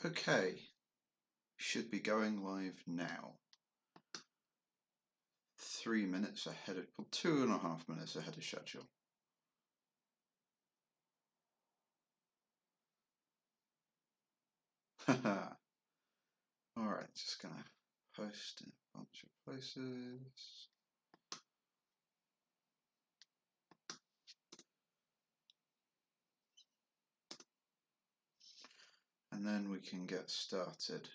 Okay, should be going live now. 3 minutes ahead of, well, 2.5 minutes ahead of schedule. Haha. Alright, just gonna post in a bunch of places. And then we can get started.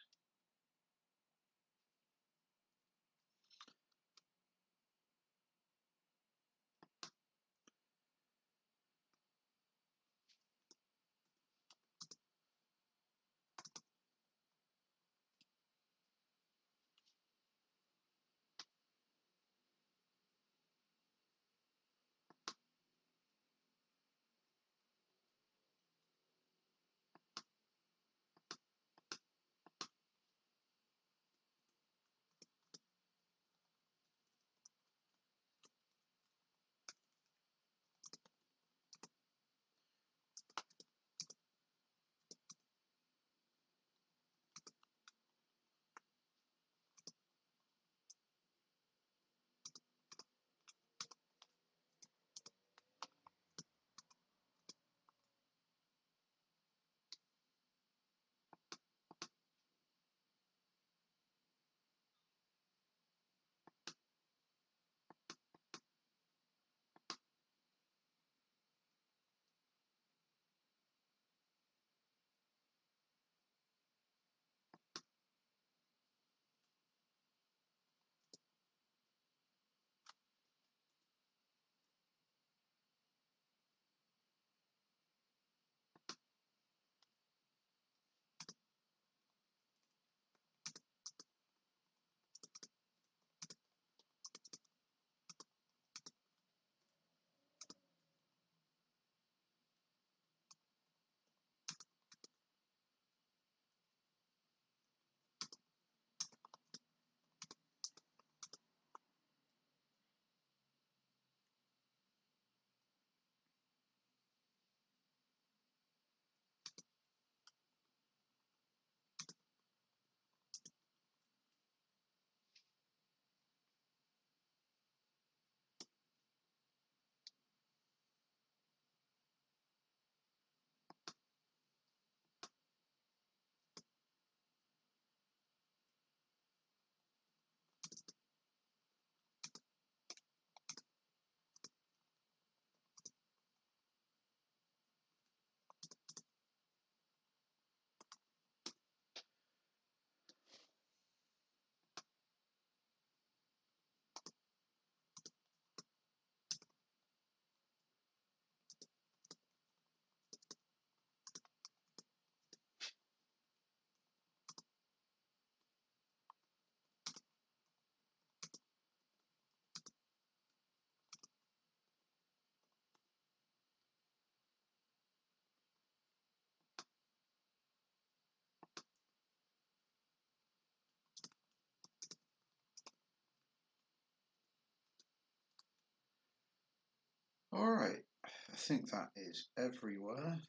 Alright, I think that is everywhere.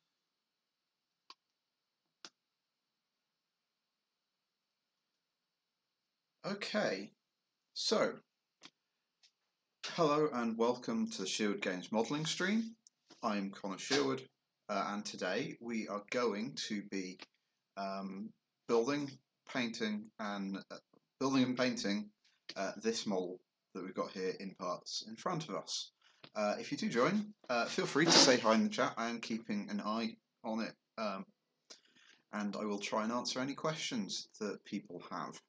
Okay, so hello and welcome to the Sherwood Games modelling stream. I'm Connor Sherwood, and today we are going to be building and painting this model that we've got here in parts in front of us. If you do join, feel free to say hi in the chat. I am keeping an eye on it, and I will try and answer any questions that people have.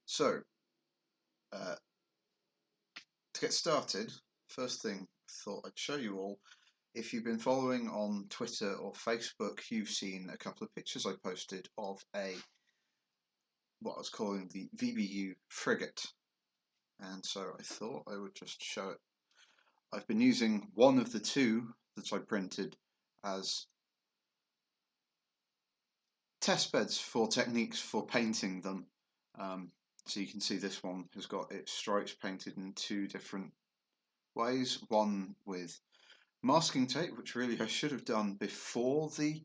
So, to get started, first thing I thought I'd show you all. If you've been following on Twitter or Facebook, you've seen a couple of pictures I posted of what I was calling the VBU frigate. And so I thought I would just show it. I've been using one of the two that I printed as test beds for techniques for painting them. So you can see this one has got its stripes painted in two different ways. One with masking tape, which really I should have done before the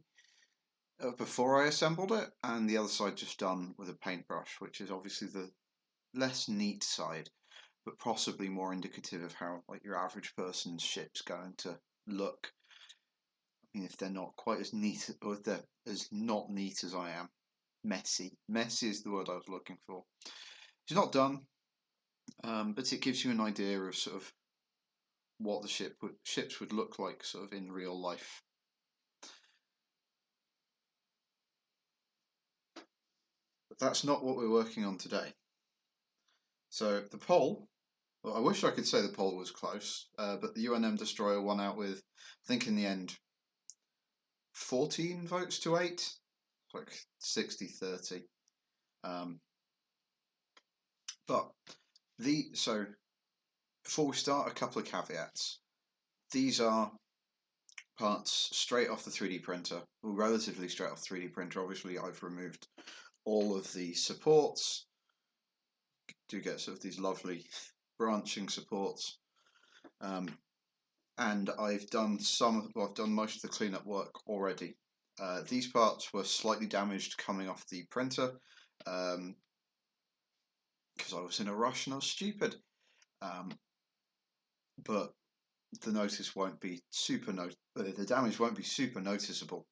before I assembled it, and the other side just done with a paintbrush, which is obviously the less neat side, but possibly more indicative of how like your average person's ship's going to look. I mean, if they're not quite as neat, or if they're as not neat as I am, messy. Messy is the word I was looking for. It's not done, but it gives you an idea of sort of what the ships would look like sort of in real life. But that's not what we're working on today. So the poll, well, I wish I could say the poll was close, but the UNM Destroyer won out with, I think in the end, 14 votes to 8, like 60-30. But so before we start, a couple of caveats. These are parts straight off the 3D printer, well, relatively straight off the 3D printer. Obviously, I've removed all of the supports. Do get sort of these lovely branching supports, and I've done I've done most of the cleanup work already. These parts were slightly damaged coming off the printer because I was in a rush and I was stupid. But the notice won't be the damage won't be super noticeable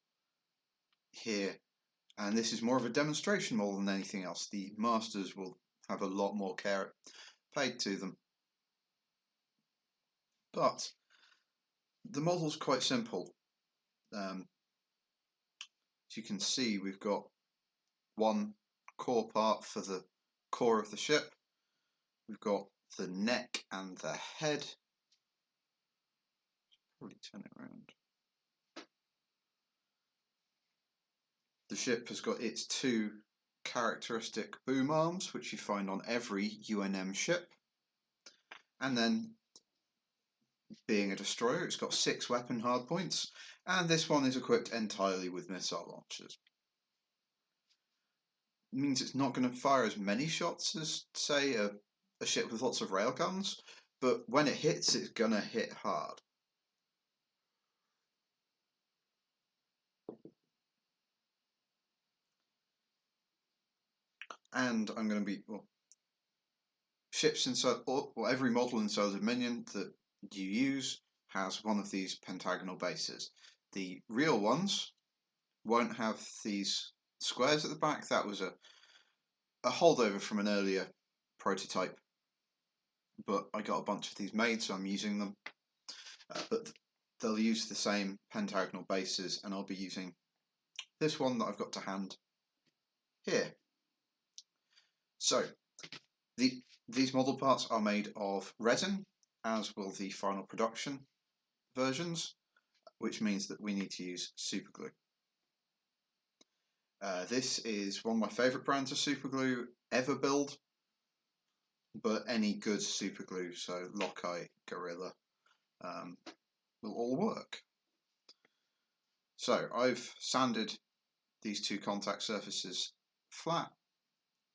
here, and this is more of a demonstration more than anything else. The masters will have a lot more care paid to them, but the model's quite simple. As you can see, we've got one core part for the core of the ship. We've got the neck and the head. Probably turn it around. The ship has got its two characteristic boom arms, which you find on every UNM ship. And then, being a destroyer, it's got 6 weapon hardpoints, and this one is equipped entirely with missile launchers. It means it's not going to fire as many shots as, say, a ship with lots of railguns, but when it hits, it's going to hit hard. And I'm going to be, ships inside, every model inside the Dominion that you use has one of these pentagonal bases. The real ones won't have these squares at the back. That was a holdover from an earlier prototype, but I got a bunch of these made, so I'm using them. But they'll use the same pentagonal bases, and I'll be using this one that I've got to hand here. So these model parts are made of resin, as will the final production versions, which means that we need to use super glue. This is one of my favourite brands of super glue ever built, but any good super glue, so Lockeye, Gorilla, will all work. So I've sanded these two contact surfaces flat,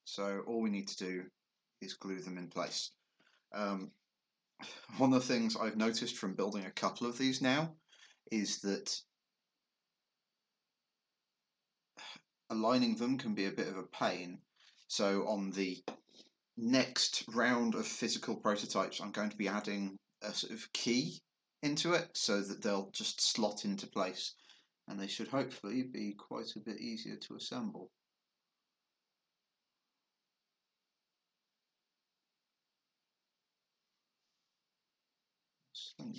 so all we need to do is glue them in place. One of the things I've noticed from building a couple of these now is that aligning them can be a bit of a pain. So on the next round of physical prototypes, I'm going to be adding a sort of key into it so that they'll just slot into place, and they should hopefully be quite a bit easier to assemble.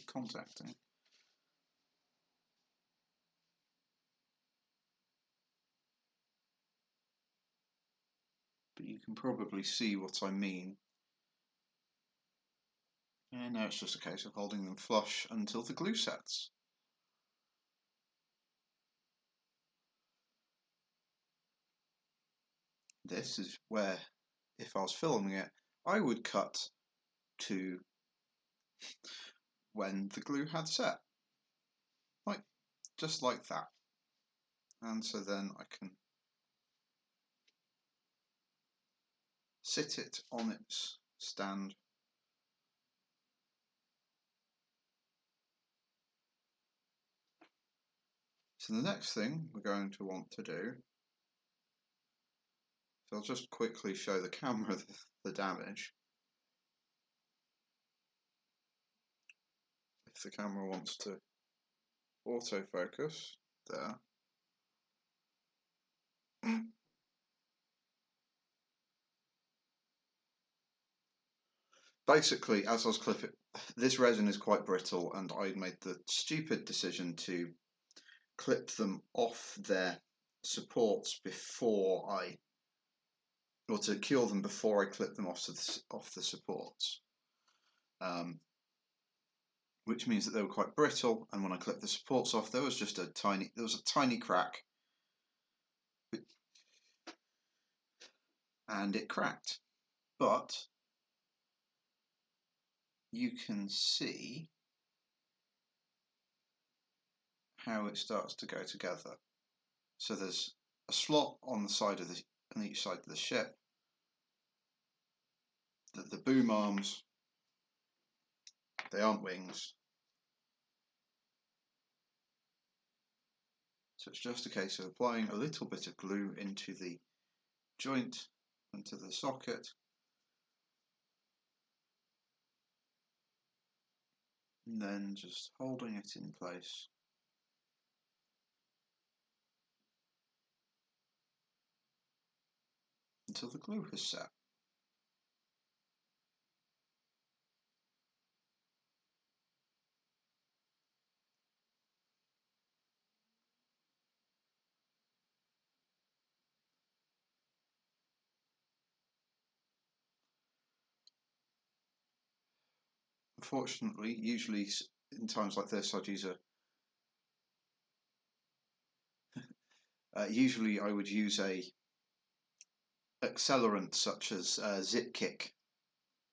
Contacting. But you can probably see what I mean. And now it's just a case of holding them flush until the glue sets. This is where, if I was filming it, I would cut to when the glue had set. Just like that. And so then I can sit it on its stand. So the next thing we're going to want to do, so I'll just quickly show the camera the damage. If the camera wants to autofocus, there. Basically, as I was clipping, this resin is quite brittle, and I made the stupid decision to clip them off their supports or to cure them before I clip them off the supports. Which means that they were quite brittle, and when I clipped the supports off, there was a tiny crack, and it cracked. But you can see how it starts to go together. So there's a slot on each side of the ship. The boom arms, they aren't wings. So it's just a case of applying a little bit of glue into the joint, into the socket, and then just holding it in place. Until the glue has set. Unfortunately, usually in times like this, I'd use usually I would use a accelerant such as zip kick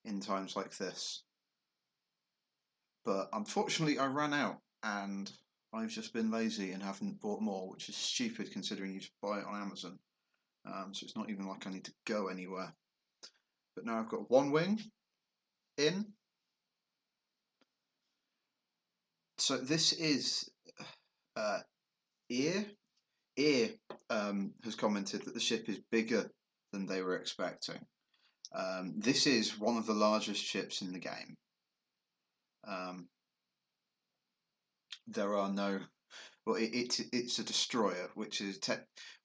in times like this. But unfortunately, I ran out, and I've just been lazy and haven't bought more, which is stupid considering you just buy it on Amazon. So it's not even like I need to go anywhere. But now I've got one wing in. So this is Ear. Ear has commented that the ship is bigger than they were expecting. This is one of the largest ships in the game. There are no... Well, it's a destroyer, which is...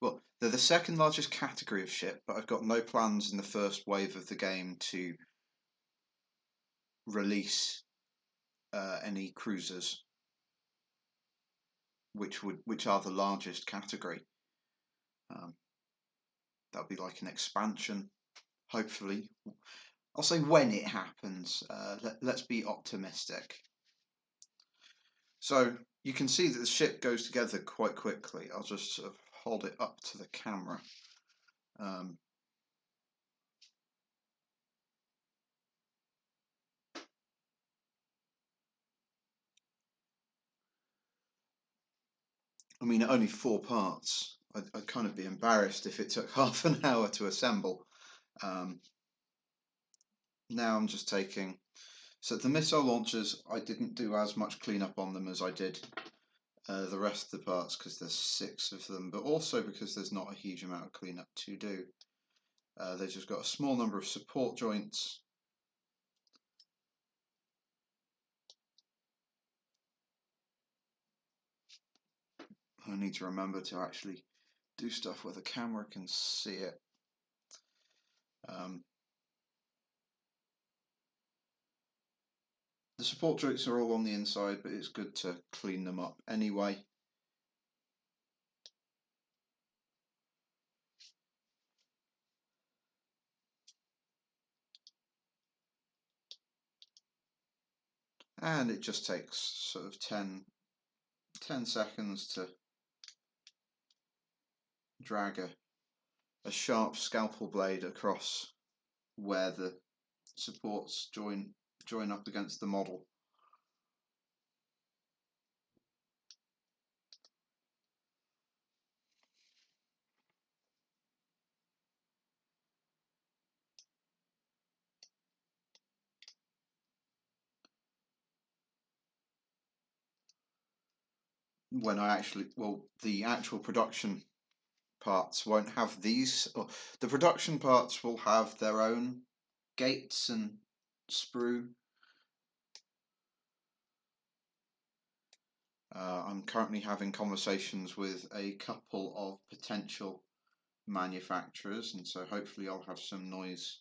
Well, they're the second largest category of ship, but I've got no plans in the first wave of the game to release any cruisers, which are the largest category. That'll be like an expansion, hopefully. I'll say when it happens. Let's be optimistic. So you can see that the ship goes together quite quickly. I'll just sort of hold it up to the camera. I mean, only 4 parts. I'd kind of be embarrassed if it took half an hour to assemble. Now I'm just taking... So the missile launchers, I didn't do as much cleanup on them as I did the rest of the parts, because there's 6 of them, but also because there's not a huge amount of cleanup to do. They've just got a small number of support joints. I need to remember to actually do stuff where the camera can see it. The support joints are all on the inside, but it's good to clean them up anyway. And it just takes sort of 10 seconds to drag a sharp scalpel blade across where the supports join up against the model. when I actually, well, the actual production parts won't have these, or the production parts will have their own gates and sprue. I'm currently having conversations with a couple of potential manufacturers, and so hopefully I'll have some noise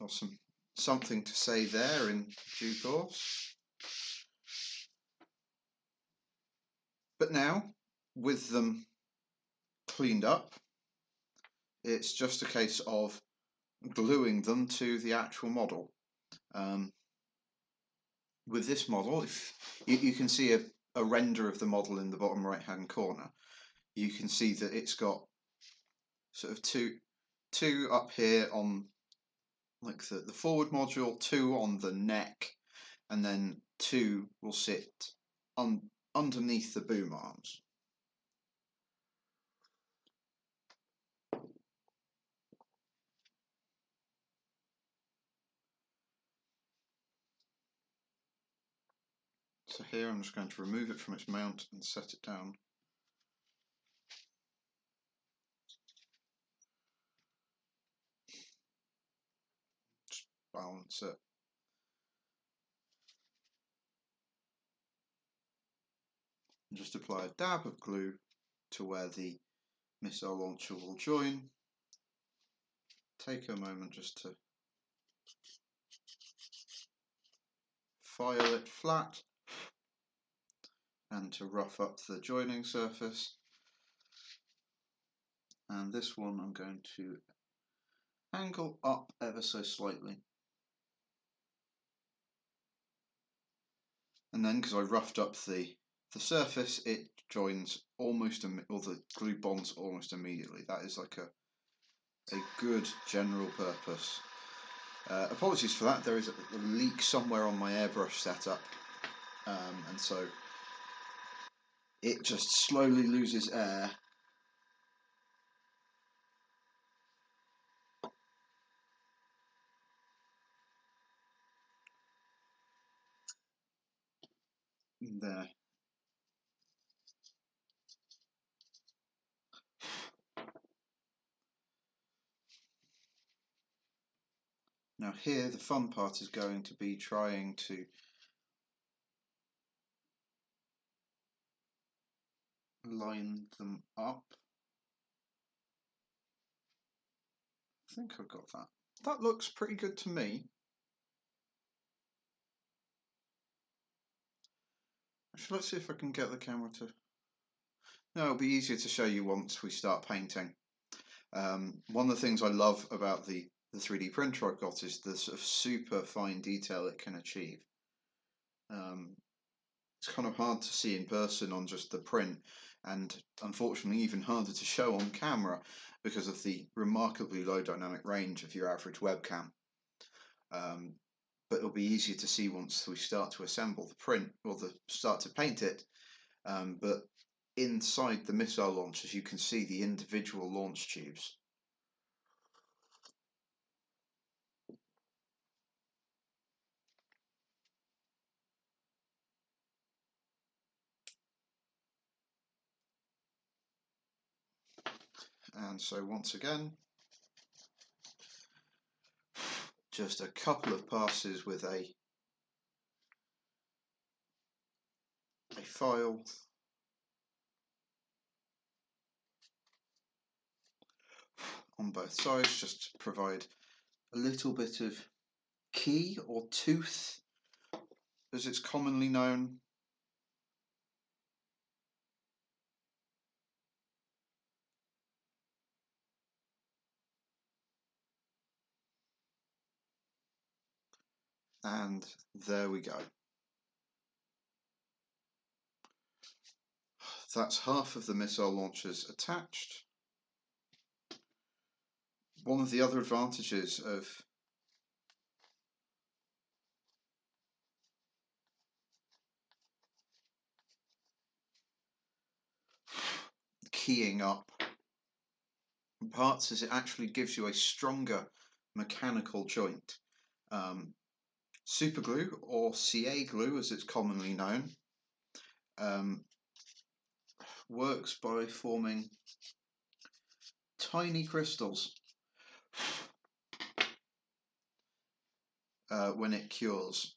or something to say there in due course. But now, with them cleaned up, it's just a case of gluing them to the actual model. With this model, if you can see a render of the model in the bottom right hand corner, you can see that it's got sort of two up here on like the forward module, two on the neck, and then two will sit underneath the boom arms. So here I'm just going to remove it from its mount and set it down. Just balance it. And just apply a dab of glue to where the missile launcher will join. Take a moment just to file it flat and to rough up the joining surface. And this one I'm going to angle up ever so slightly. And then, because I roughed up the surface, it joins almost, or the glue bonds almost immediately. That is like a good general purpose. Apologies for that, there is a leak somewhere on my airbrush setup, and so it just slowly loses air. There. Now here the fun part is going to be trying to line them up. I think I've got that. That looks pretty good to me. Actually, let's see if I can get the camera to... No, it'll be easier to show you once we start painting. One of the things I love about the 3D printer I've got is the sort of super fine detail it can achieve. It's kind of hard to see in person on just the print, and unfortunately even harder to show on camera because of the remarkably low dynamic range of your average webcam. But it'll be easier to see once we start to assemble the print, or start to paint it. But inside the missile launchers you can see the individual launch tubes. And so once again, just a couple of passes with a file. On both sides, just to provide a little bit of key or tooth, as it's commonly known. And there we go. That's half of the missile launchers attached. One of the other advantages of keying up parts is it actually gives you a stronger mechanical joint. Super glue, or CA glue as it's commonly known, works by forming tiny crystals when it cures,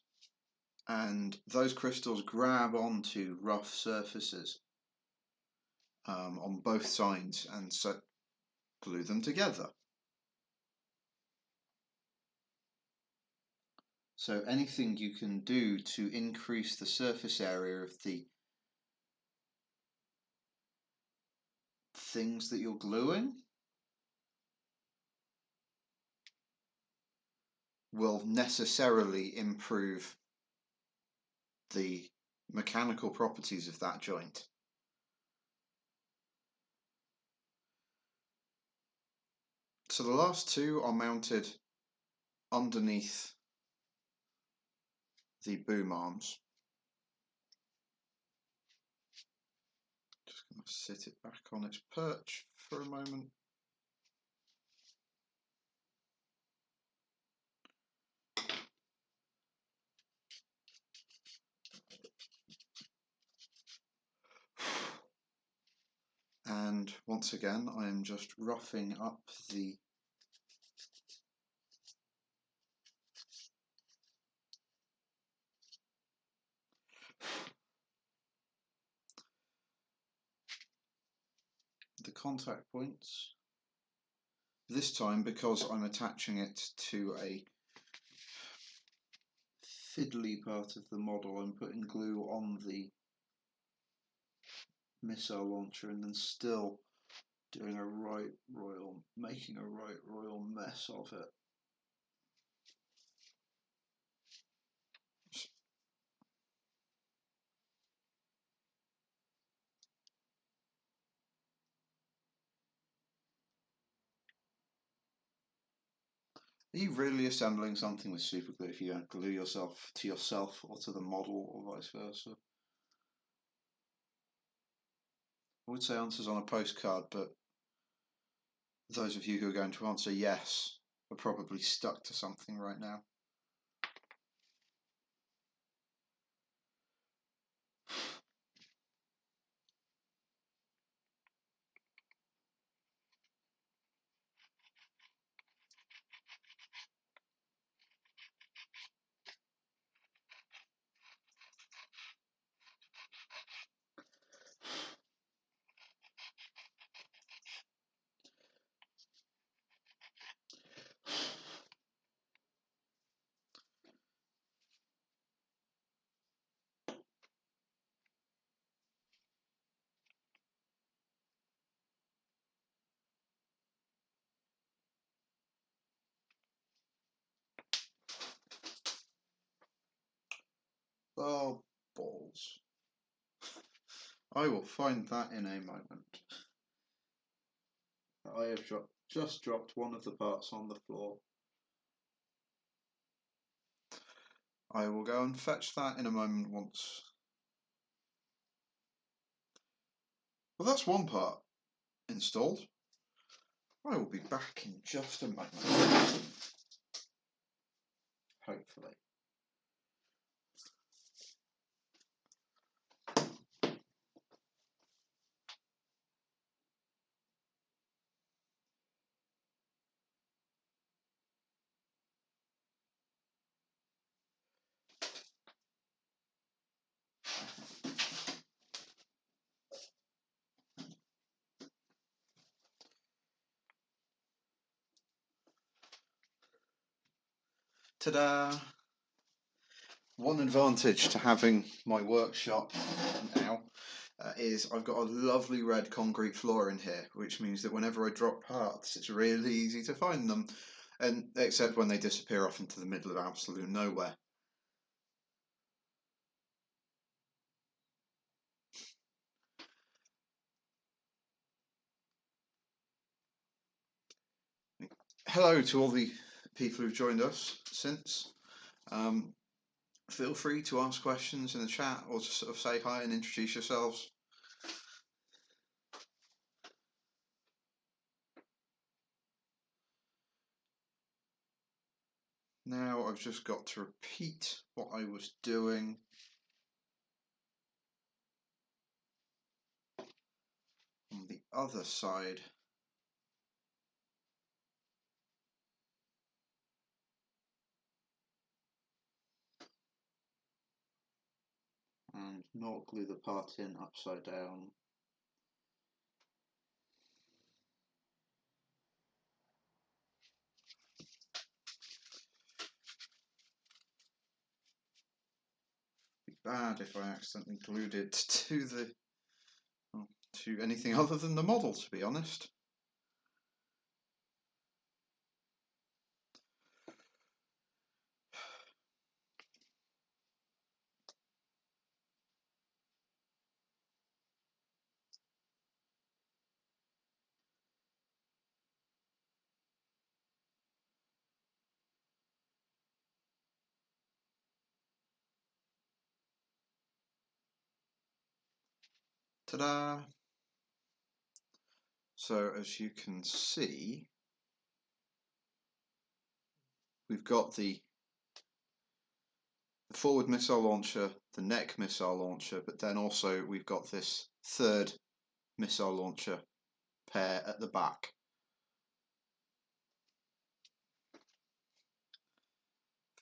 and those crystals grab onto rough surfaces on both sides and so glue them together. So anything you can do to increase the surface area of the things that you're gluing will necessarily improve the mechanical properties of that joint. So the last two are mounted underneath the boom arms. Just going to sit it back on its perch for a moment. And once again, I am just roughing up the contact points. This time, because I'm attaching it to a fiddly part of the model, I'm putting glue on the missile launcher and then still doing making a right royal mess of it. Are you really assembling something with super glue if you don't glue yourself or to the model or vice versa? I would say answers on a postcard, but those of you who are going to answer yes are probably stuck to something right now. Oh, balls. I will find that in a moment. I have just dropped one of the parts on the floor. I will go and fetch that in a moment once. Well, that's one part installed. I will be back in just a moment. Hopefully. Ta-da! One advantage to having my workshop now is I've got a lovely red concrete floor in here, which means that whenever I drop parts, it's really easy to find them, and except when they disappear off into the middle of absolute nowhere. Hello to all the people who've joined us since. Feel free to ask questions in the chat or to sort of say hi and introduce yourselves. Now I've just got to repeat what I was doing. on the other side. And not glue the part in upside down. It'd be bad if I accidentally glued it to anything other than the model, to be honest. Ta-da! So as you can see, we've got the forward missile launcher, the neck missile launcher, but then also we've got this third missile launcher pair at the back.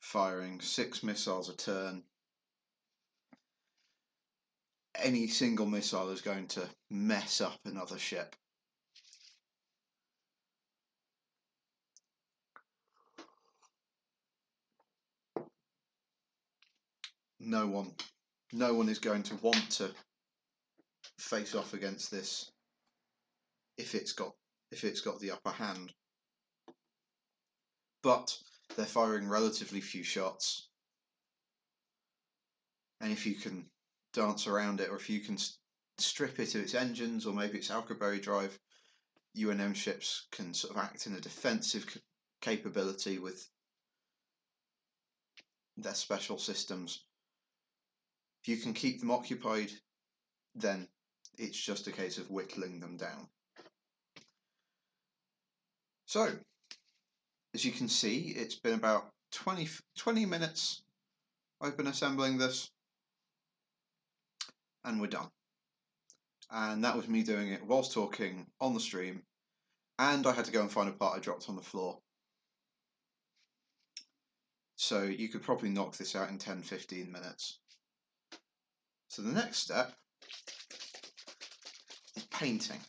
Firing 6 missiles a turn. Any single missile is going to mess up another ship. No one is going to want to face off against this if it's got the upper hand. But they're firing relatively few shots, and if you can dance around it, or if you can strip it of its engines, or maybe its Alcubierre drive, UNM ships can sort of act in a defensive capability with their special systems. If you can keep them occupied, then it's just a case of whittling them down. So, as you can see, it's been about 20 minutes I've been assembling this, and we're done. And that was me doing it whilst talking on the stream, and I had to go and find a part I dropped on the floor. So you could probably knock this out in 10-15 minutes. So the next step is painting.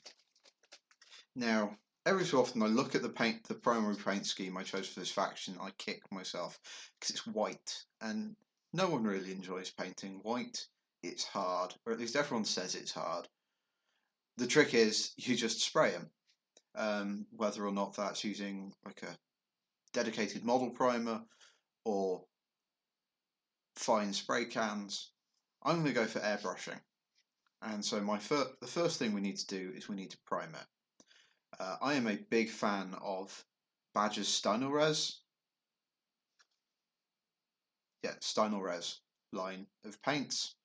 Now, every so often I look at the primary paint scheme I chose for this faction, and I kick myself because it's white, and no one really enjoys painting white. It's hard, or at least everyone says it's hard. The trick is you just spray them, whether or not that's using like a dedicated model primer or fine spray cans. I'm going to go for airbrushing, and so the first thing we need to do is we need to prime it. I am a big fan of Badger's Steinolres. Yeah, Steinolres line of paints.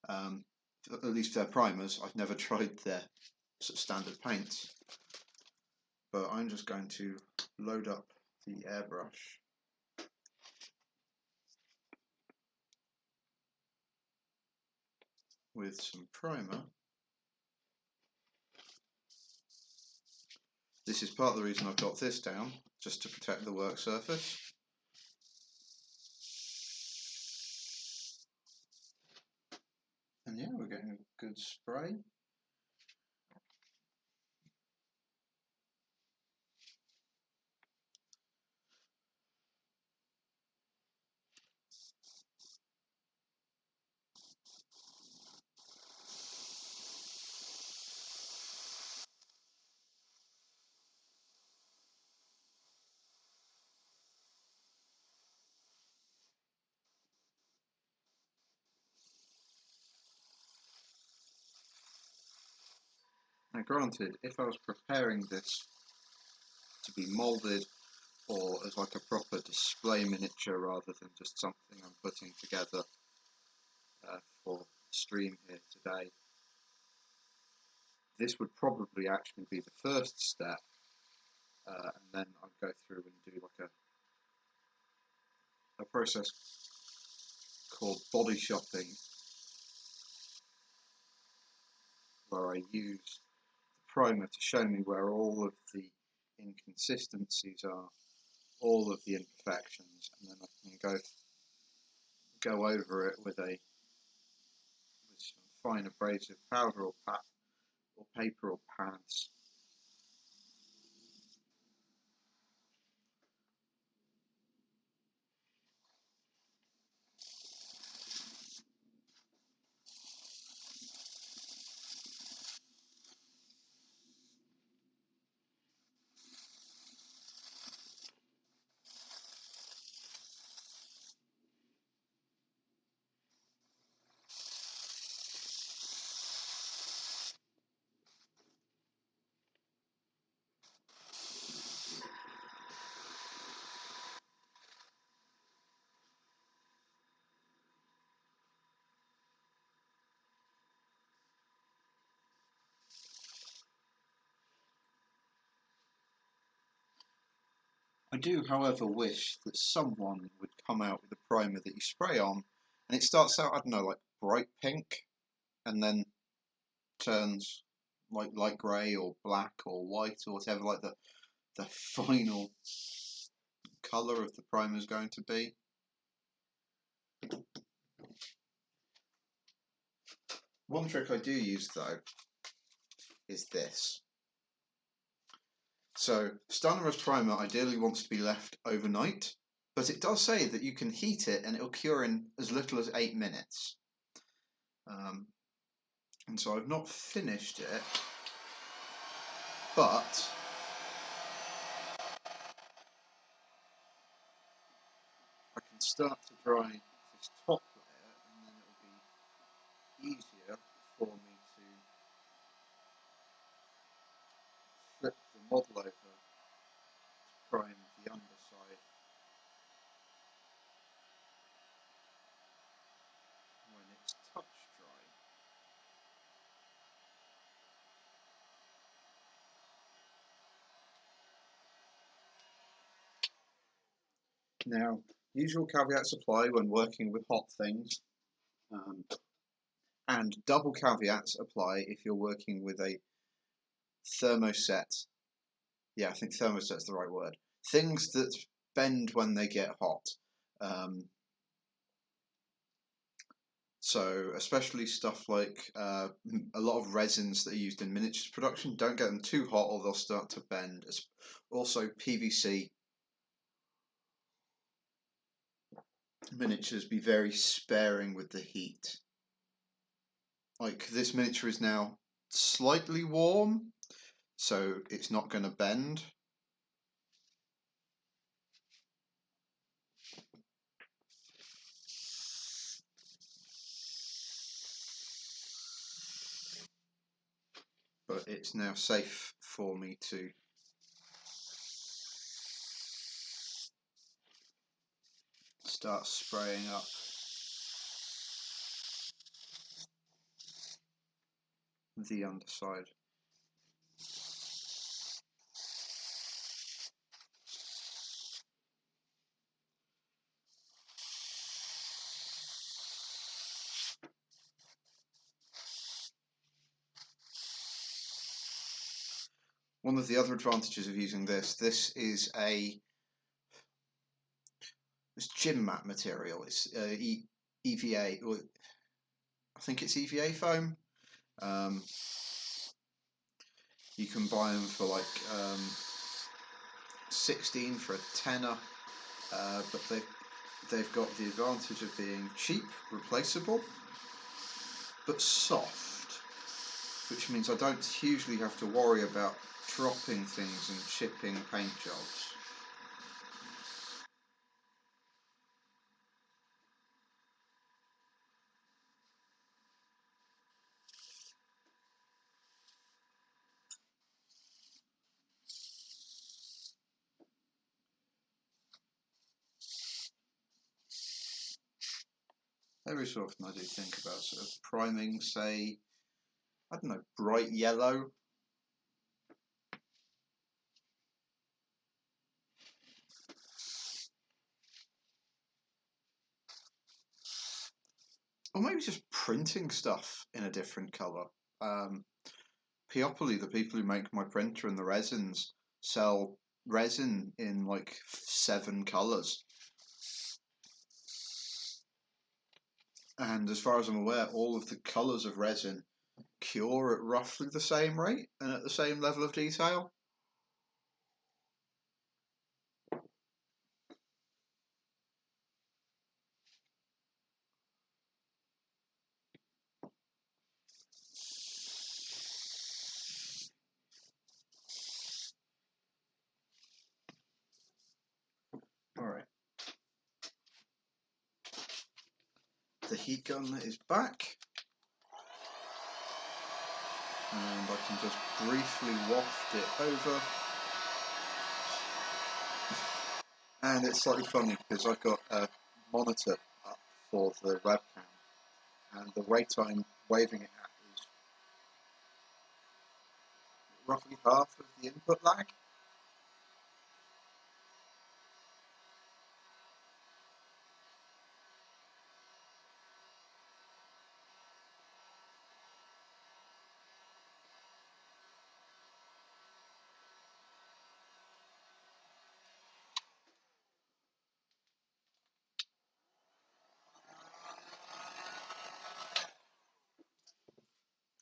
At least their primers. I've never tried their sort of standard paints, but I'm just going to load up the airbrush. With some primer. This is part of the reason I've got this down, just to protect the work surface. And yeah, we're getting a good spray. Now granted, if I was preparing this to be moulded or as like a proper display miniature rather than just something I'm putting together for the stream here today, this would probably actually be the first step, and then I'd go through and do like a process called body shopping, where I use primer to show me where all of the inconsistencies are, all of the imperfections, and then I can go over it with some fine abrasive powder or paper or pads. I do, however, wish that someone would come out with a primer that you spray on and it starts out, I don't know, like bright pink and then turns like light grey or black or white or whatever, like the final colour of the primer is going to be. One trick I do use though is this. So Stannarose primer ideally wants to be left overnight, but it does say that you can heat it and it'll cure in as little as 8 minutes. And so I've not finished it, but I can start to dry this top layer and then it'll be easier for me to flip the model over to prime the underside when it's touch dry. Now, usual caveats apply when working with hot things, and double caveats apply if you're working with a thermoset. Yeah, I think thermoset's the right word. Things that bend when they get hot. So especially stuff like a lot of resins that are used in miniatures production, don't get them too hot or they'll start to bend. Also PVC miniatures, be very sparing with the heat. Like this miniature is now slightly warm, so it's not going to bend. But it's now safe for me to start spraying up the underside. One of the other advantages of using this is it's gym mat material. It's EVA, or I think it's EVA foam. You can buy them for like 16 for a tenner, but they've got the advantage of being cheap, replaceable, but soft, which means I don't hugely have to worry about dropping things and chipping paint jobs. Every so often I do think about sort of priming, say, I don't know, bright yellow. Or maybe just printing stuff in a different colour. Peopoly, the people who make my printer and the resins, sell resin in like 7 colours. And as far as I'm aware, all of the colours of resin cure at roughly the same rate and at the same level of detail. Alright. The heat gun is back. And I can just briefly waft it over. And it's slightly funny because I've got a monitor up for the webcam, and the rate I'm waving it at is roughly half of the input lag.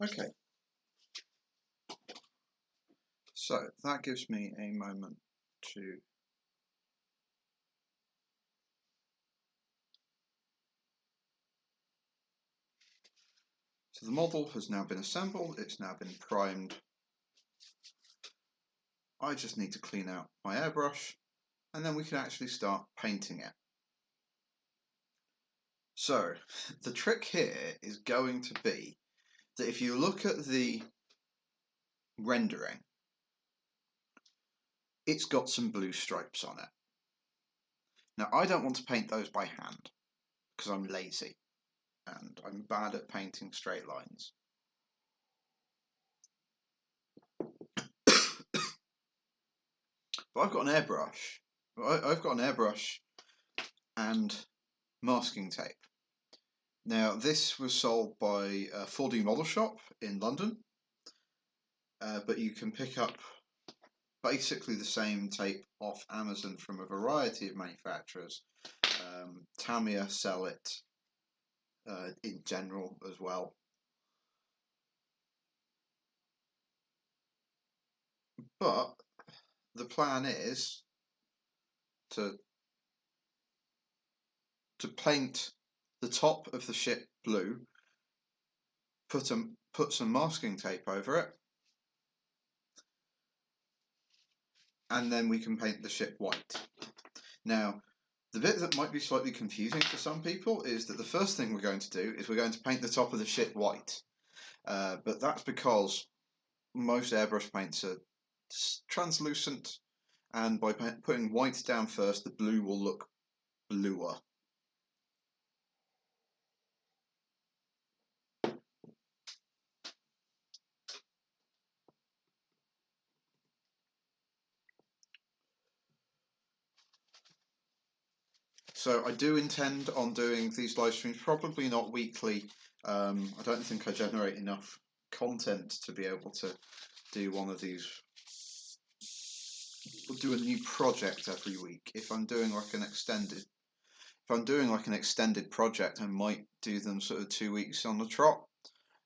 Okay, so that gives me a moment to So the model has now been assembled, it's now been primed. I just need to clean out my airbrush and then we can actually start painting it. So the trick here is going to be that if you look at the rendering, it's got some blue stripes on it. Now I don't want to paint those by hand because I'm lazy and I'm bad at painting straight lines. But I've got an airbrush. I've got an airbrush and masking tape. Now this was sold by 4D Model Shop in London, but you can pick up basically the same tape off Amazon from a variety of manufacturers. Tamiya sell it in general as well. But the plan is to paint the top of the ship blue, put some masking tape over it, and then we can paint the ship white. Now, the bit that might be slightly confusing for some people is that the first thing we're going to do is we're going to paint the top of the ship white. But that's because most airbrush paints are translucent, and by putting white down first, the blue will look bluer. So I do intend on doing these live streams, probably not weekly. I don't think I generate enough content to be able to do one of these. Do a new project every week. If I'm doing like an extended project, I might do them sort of 2 weeks on the trot.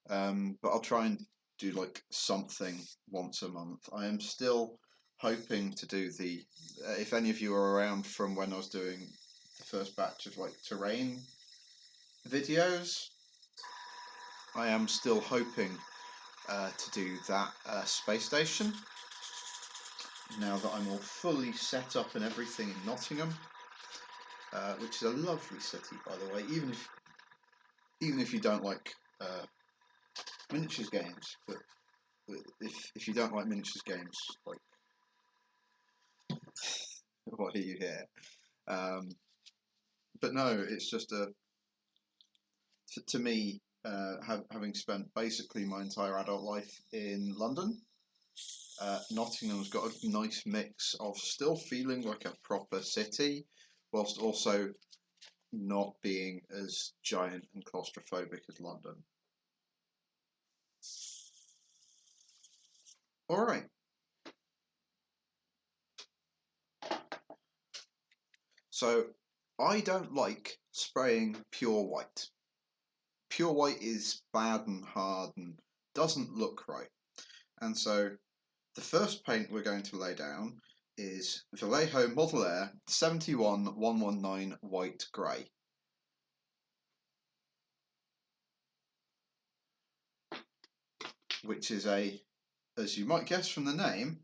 But I'll try and do like something once a month. I am still hoping to do the. If any of you are around from when I was doing the first batch of like terrain videos, I am still hoping to do that space station. Now that I'm all fully set up and everything in Nottingham, which is a lovely city, by the way. Even if you don't like miniatures games, but if you don't like miniatures games, like why are you here? But no, it's just to me, having spent basically my entire adult life in London, Nottingham's got a nice mix of still feeling like a proper city, whilst also not being as giant and claustrophobic as London. Alright, so I don't like spraying pure white. Pure white is bad and hard and doesn't look right. And so the first paint we're going to lay down is Vallejo Model Air 71119 White Grey. Which is a, as you might guess from the name,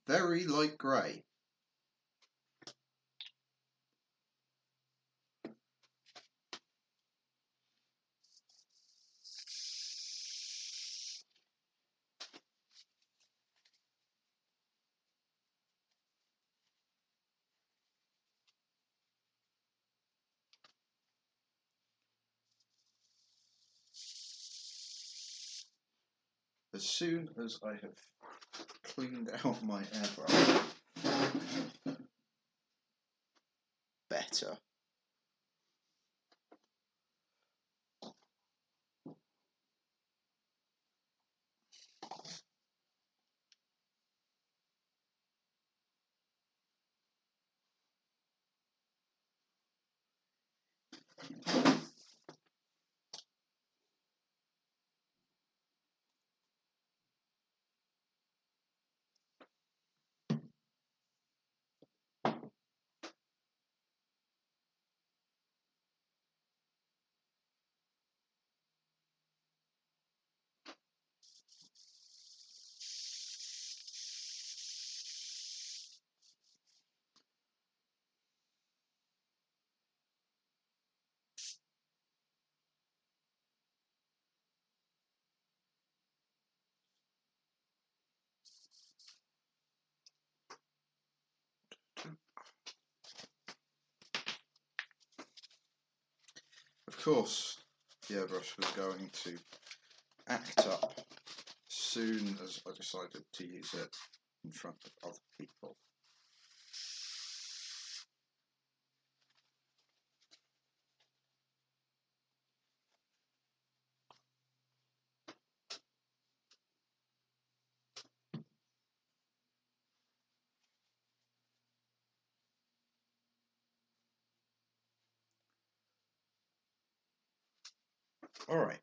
very light grey. As soon as I have cleaned out my airbrush, better. Of course, the airbrush was going to act up as soon as I decided to use it in front of other people. Alright.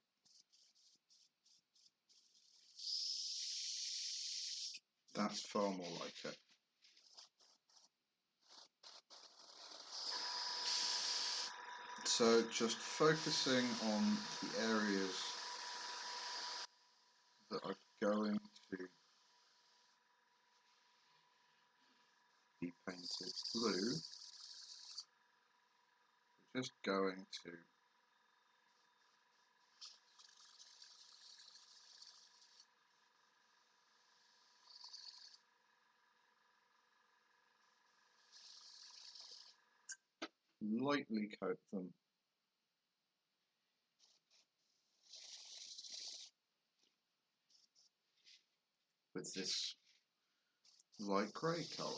That's far more like it. So just focusing on the areas that are going to be painted blue, we're just going to lightly coat them with this light grey colour.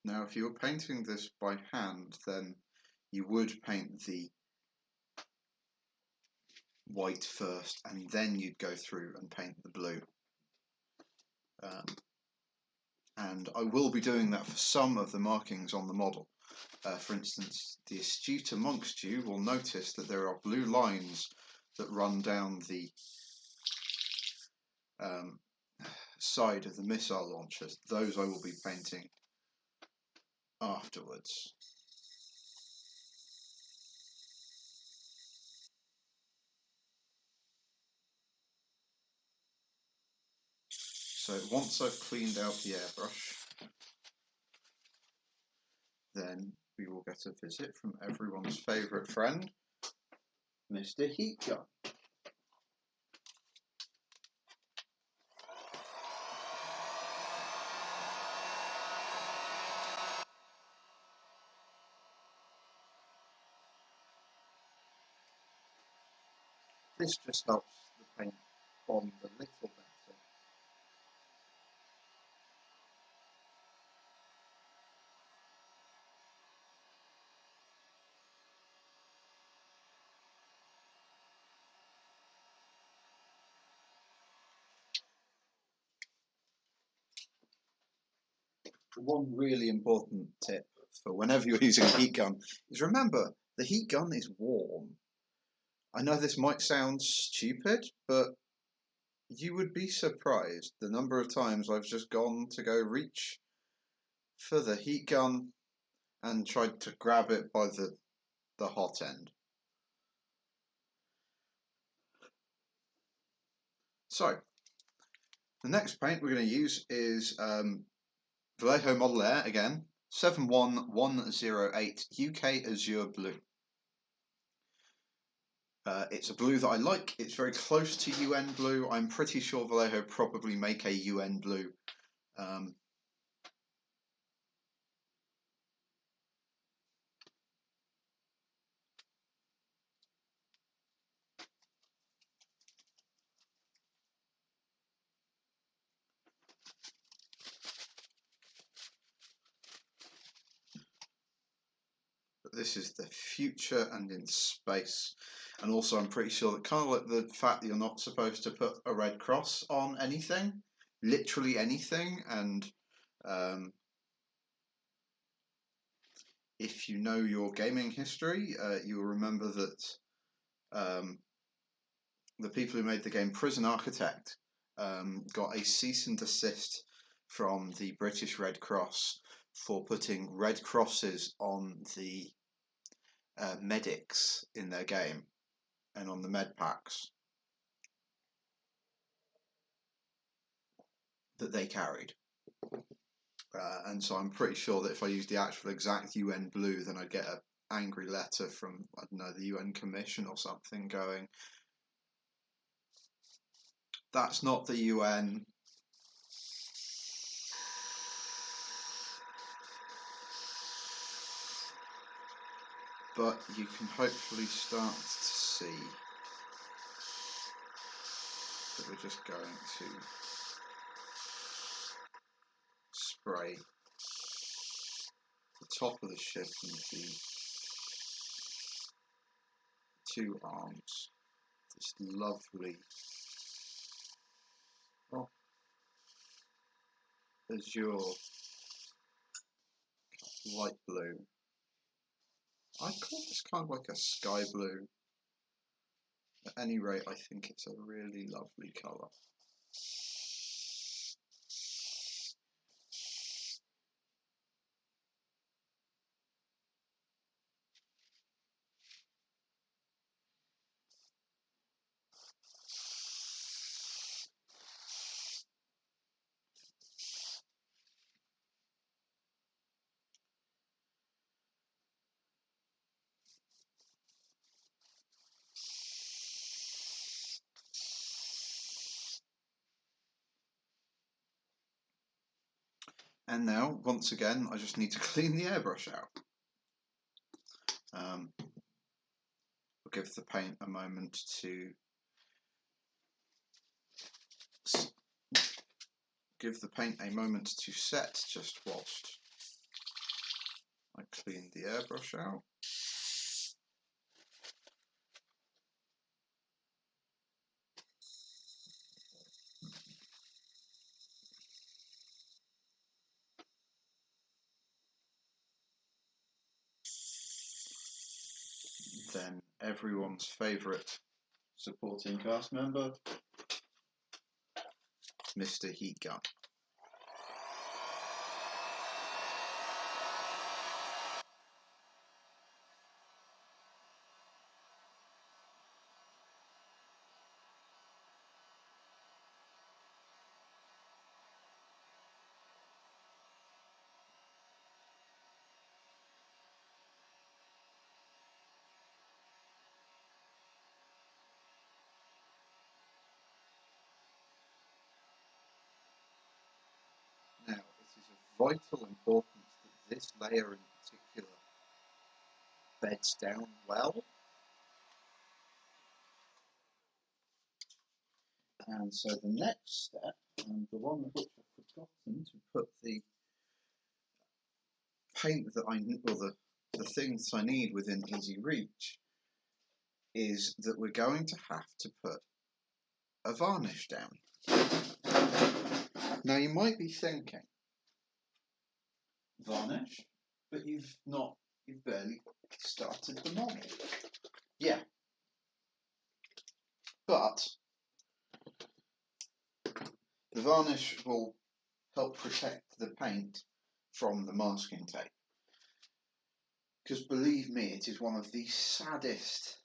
Now if you were painting this by hand, then you would paint the white first and then you'd go through and paint the blue. And I will be doing that for some of the markings on the model. For instance, the astute amongst you will notice that there are blue lines that run down the side of the missile launchers. Those I will be painting afterwards. So once I've cleaned out the airbrush, then we will get a visit from everyone's favourite friend, Mr. Heat Gun. This just helps the paint bond a little better. One really important tip for whenever you're using a heat gun is remember the heat gun is warm. I know this might sound stupid, but you would be surprised the number of times I've just gone to go reach for the heat gun and tried to grab it by the hot end. So, the next paint we're going to use is Vallejo Model Air again, 71108 UK Azure Blue. It's a blue that I like. It's very close to UN blue. I'm pretty sure Vallejo probably make a UN blue. But this is the future and in space. And also I'm pretty sure that kind of like the fact that you're not supposed to put a red cross on anything, literally anything, and if you know your gaming history, you will remember that the people who made the game Prison Architect got a cease and desist from the British Red Cross for putting red crosses on the medics in their game and on the med packs that they carried. And so I'm pretty sure that if I used the actual exact UN blue, then I'd get an angry letter from, I don't know, the UN Commission or something going, that's not the UN. But you can hopefully start to see that we're just going to spray the top of the ship and the two arms. This lovely azure light blue. I call this kind of like a sky blue. At any rate, I think it's a really lovely colour. And now, once again, I just need to clean the airbrush out. We'll give the paint a moment to set just whilst I clean the airbrush out. Then everyone's favourite supporting cast member, Mr. Heat Gun. Now, it is of vital importance that this layer in particular beds down well. And so the next step, and the one which I've forgotten to put the paint that the things I need within easy reach, is that we're going to have to put a varnish down. Now you might be thinking, varnish? But you've barely started the model. Yeah. But the varnish will help protect the paint from the masking tape. Because believe me, it is one of the saddest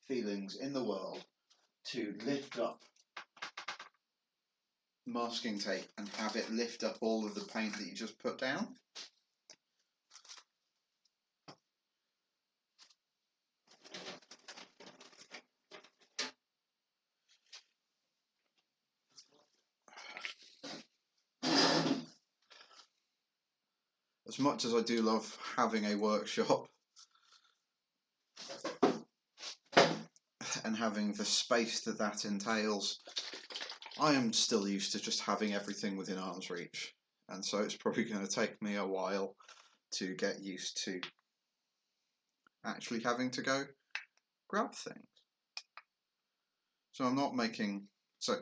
feelings in the world to lift up masking tape and have it lift up all of the paint that you just put down. As much as I do love having a workshop and having the space that entails, I am still used to just having everything within arm's reach, and so it's probably going to take me a while to get used to actually having to go grab things. So I'm not making... So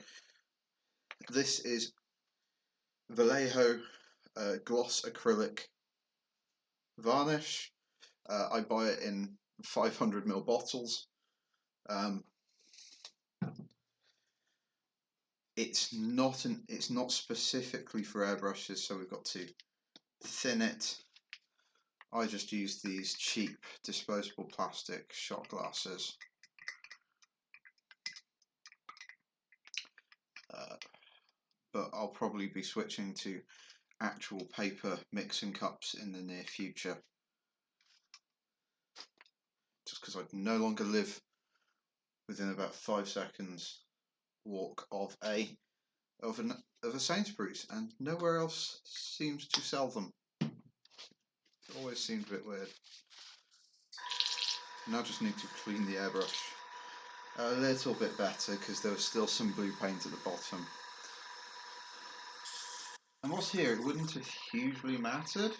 this is Vallejo gloss acrylic varnish. I buy it in 500ml bottles. It's not specifically for airbrushes, so we've got to thin it. I just use these cheap disposable plastic shot glasses. But I'll probably be switching to actual paper mixing cups in the near future, just because I no longer live within about 5 seconds walk of a Sainsbury's, and nowhere else seems to sell them. It always seemed a bit weird. Now just need to clean the airbrush a little bit better, because there was still some blue paint at the bottom. And what's here, it wouldn't have hugely mattered.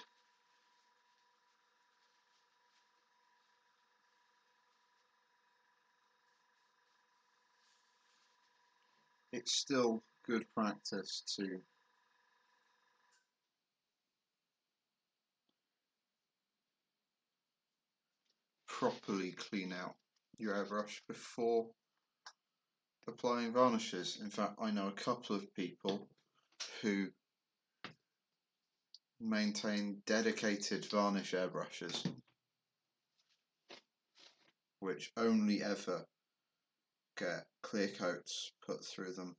It's still good practice to properly clean out your airbrush before applying varnishes. In fact, I know a couple of people who maintain dedicated varnish airbrushes, which only ever get clear coats put through them.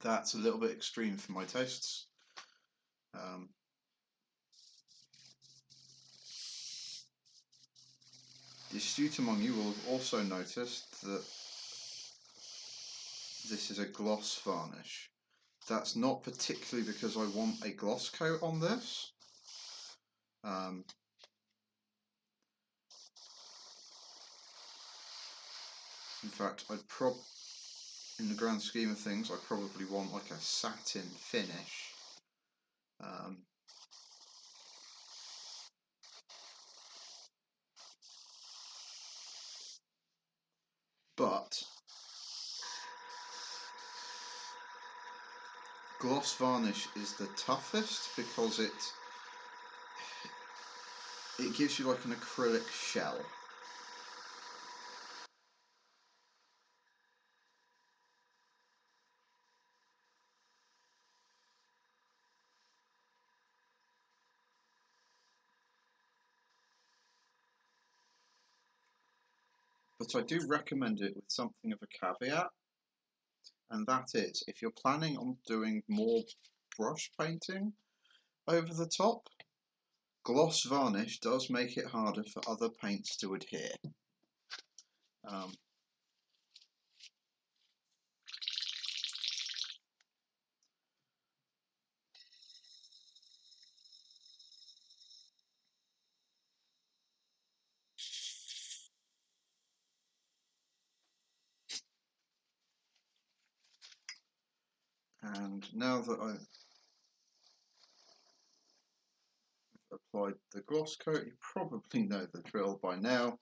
That's a little bit extreme for my tastes. The astute among you will have also noticed that this is a gloss varnish. That's not particularly because I want a gloss coat on this. In fact, in the grand scheme of things, I probably want like a satin finish. But gloss varnish is the toughest because it gives you like an acrylic shell. But I do recommend it with something of a caveat, and that is, if you're planning on doing more brush painting over the top, gloss varnish does make it harder for other paints to adhere. And now that I've applied the gloss coat, you probably know the drill by now.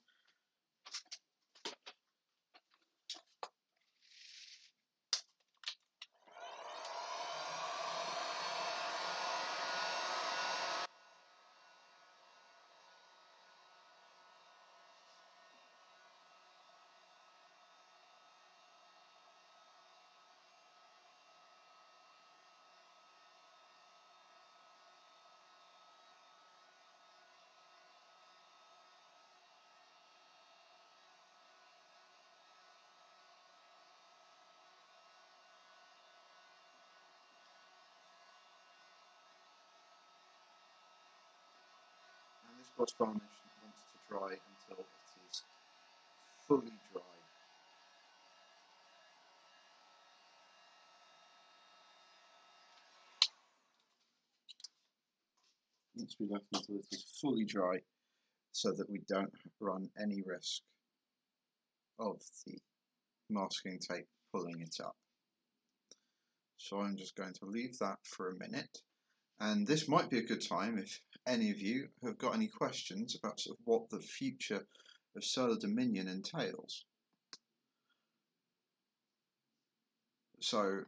And this gloss varnish wants to dry until it is fully dry. Needs to be left until it is fully dry, so that we don't run any risk of the masking tape pulling it up. So I'm just going to leave that for a minute, and this might be a good time if any of you have got any questions about sort of what the future of Solar Dominion entails. So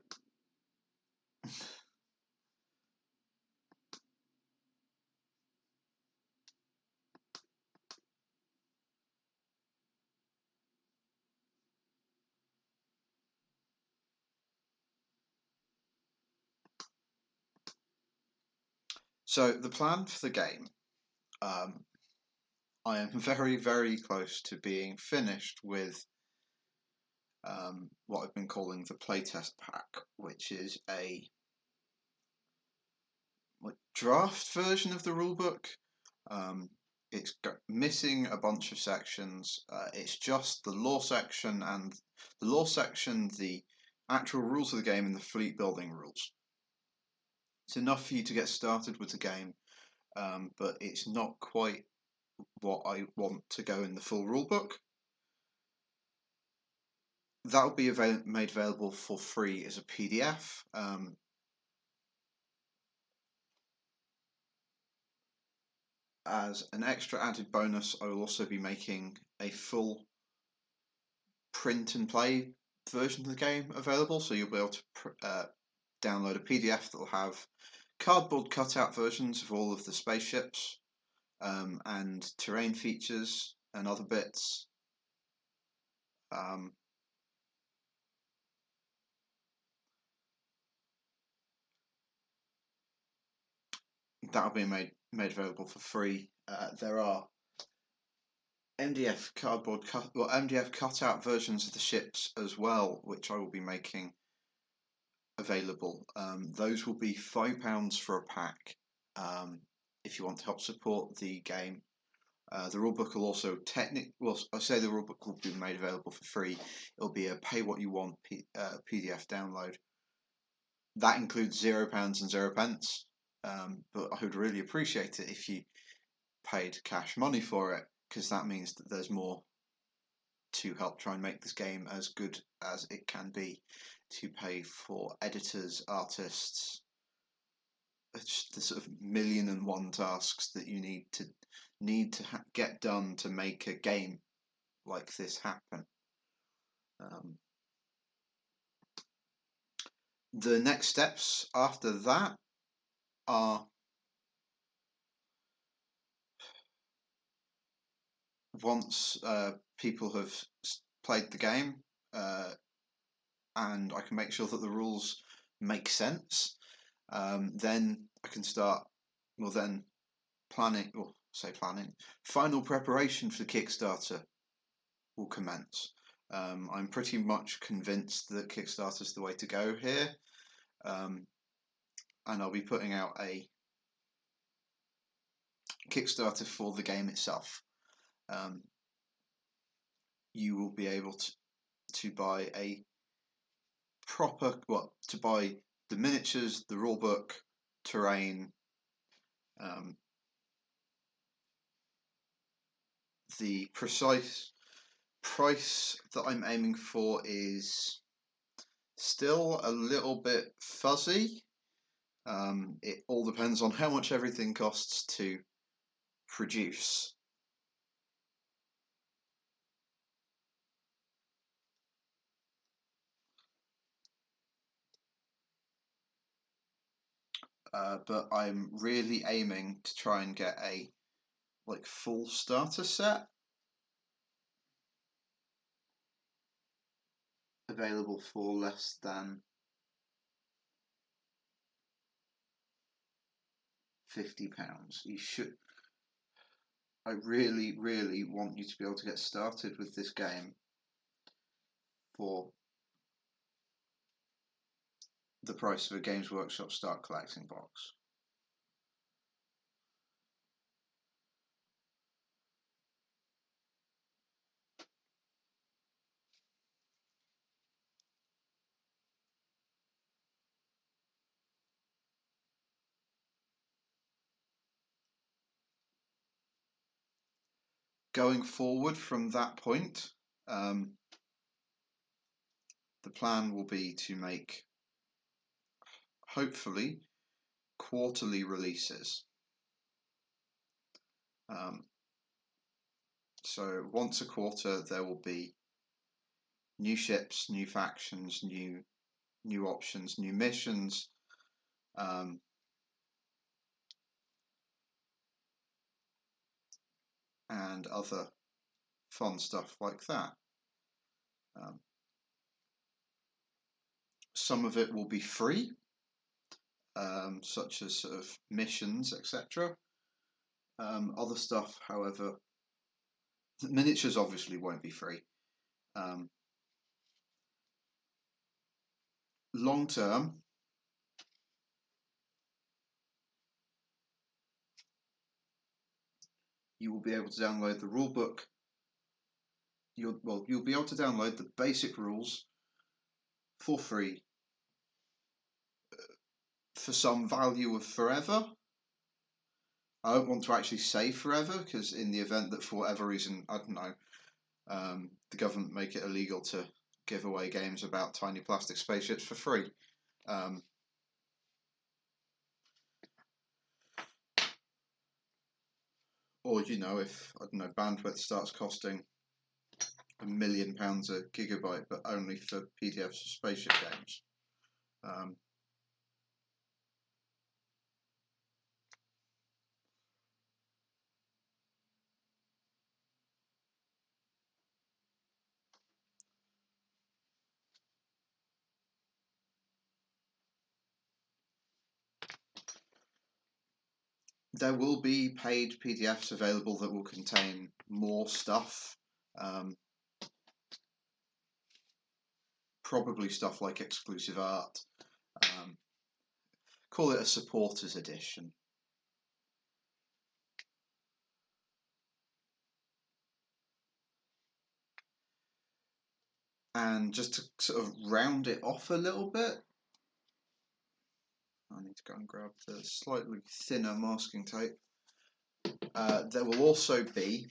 So the plan for the game, I am very, very close to being finished with what I've been calling the playtest pack, which is a draft version of the rulebook. It's missing a bunch of sections. It's just the lore section, and the lore section, the actual rules of the game, and the fleet building rules. It's enough for you to get started with the game, but it's not quite what I want to go in the full rulebook. That will be made available for free as a PDF. As an extra added bonus, I will also be making a full print and play version of the game available, so you'll be able to download a PDF that will have cardboard cutout versions of all of the spaceships and terrain features and other bits. That'll be made available for free. There are MDF MDF cutout versions of the ships as well, which I will be making available. Those will be £5 for a pack if you want to help support the game. The rulebook will also I say the rulebook will be made available for free. It'll be a pay what you want PDF download. That includes £0 and 0 pence. But I would really appreciate it if you paid cash money for it, because that means that there's more to help try and make this game as good as it can be, to pay for editors, artists, the sort of 1,000,001 tasks that you need to get done to make a game like this happen. The next steps after that are once people have played the game and I can make sure that the rules make sense, then I can start, planning, final preparation for the Kickstarter will commence. I'm pretty much convinced that Kickstarter is the way to go here, and I'll be putting out a Kickstarter for the game itself. You will be able to buy a proper, to buy the miniatures, the rulebook, terrain, the precise price that I'm aiming for is still a little bit fuzzy. It all depends on how much everything costs to produce. But I'm really aiming to try and get a full starter set available for less than £50. You should. I really, really want you to be able to get started with this game for the price of a Games Workshop Start Collecting box. Going forward from that point, the plan will be to make, hopefully, quarterly releases. So once a quarter there will be new ships, new factions, new options, new missions, and other fun stuff like that. Some of it will be free, such as sort of missions, etc. Other stuff, however, the miniatures obviously won't be free. Long term, you will be able to download the rulebook. You'll be able to download the basic rules for free for some value of forever. I don't want to actually say forever, because in the event that for whatever reason, I don't know, the government make it illegal to give away games about tiny plastic spaceships for free. Or, if, I don't know, bandwidth starts costing £1 million a gigabyte, but only for PDFs of spaceship games. There will be paid PDFs available that will contain more stuff. Probably stuff like exclusive art. Call it a supporters edition. And just to sort of round it off a little bit, I need to go and grab the slightly thinner masking tape. There will also be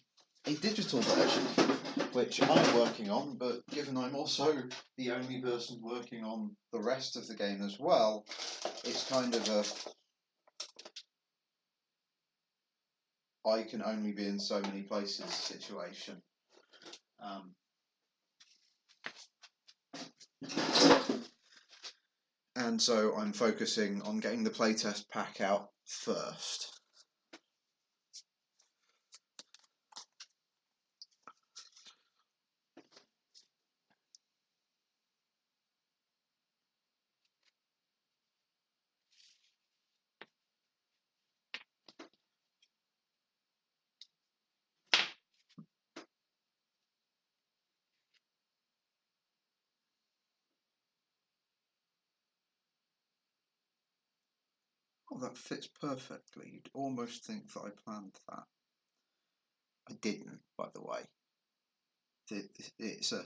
a digital version, which I'm working on, but given I'm also the only person working on the rest of the game as well, it's kind of a I can only be in so many places situation. And so I'm focusing on getting the playtest pack out first. Oh, that fits perfectly. You'd almost think that I planned that. I didn't, by the way. It's a